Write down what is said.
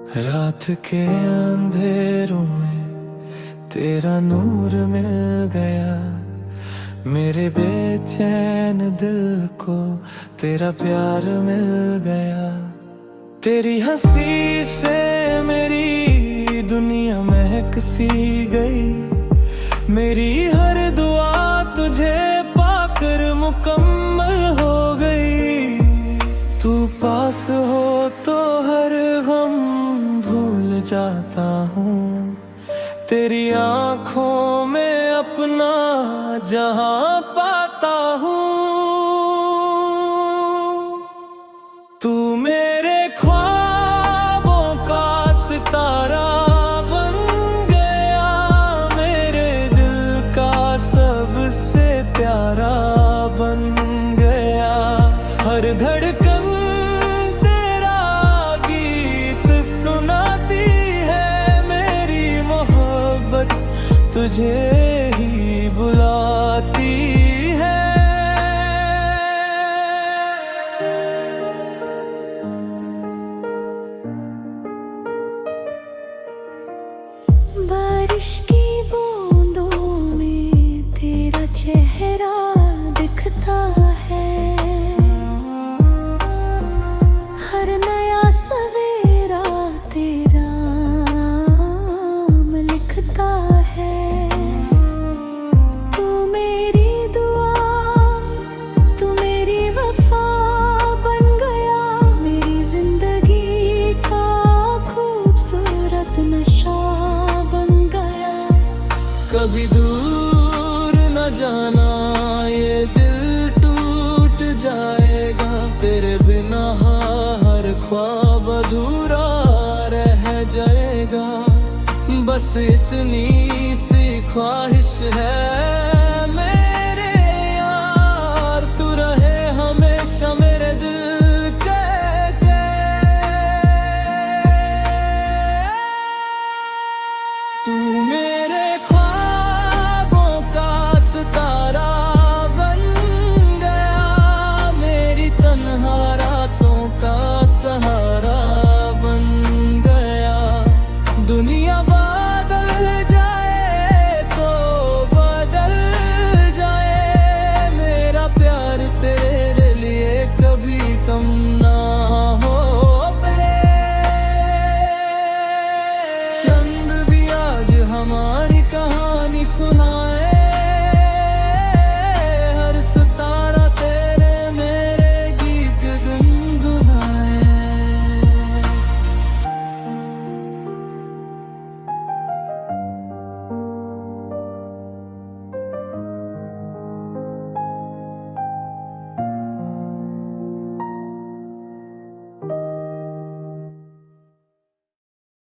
रात के अंधेरों में तेरा नूर मिल गया, मेरे बेचैन दिल को तेरा प्यार मिल गया। तेरी हंसी से मेरी दुनिया महक सी गई, मेरी हर दुआ तुझे पाकर मुकम्मल हो गई। तू पास हो तो हर गम भूल जाता हूँ, तेरी आँखों में अपना जहां पाता हूँ। तू मेरे ख्वाबों का सितारा बन गया, मेरे दिल का सबसे प्यारा बन गया। हर धड़कन तेरा गीत सुनाती है, मेरी मोहब्बत तुझे ही बुलाती है। बारिश की बूंदों में तेरा चेहरा दिखता है, हर नया सवेरा तेरा नाम लिखता है। तू मेरी दुआ, तू मेरी वफा बन गया, मेरी जिंदगी का खूबसूरत नशा बन गया। कभी दूर न जाना, ये दिल टूट जाएगा, तेरे बिना हर ख्वाब अधूरा रह जाएगा। बस इतनी सी ख्वाहिश है मेरे यार, तू रहे हमेशा मेरे दिल के। तू मेरे ख्वाबों का सितारा बन गया, मेरी तन्हा रातों का सहारा बन गया। दुनिया बदल जाए तो बदल जाए, मेरा प्यार तेरे लिए कभी कम ना हो। चंद भी आज हमारी कहानी सुना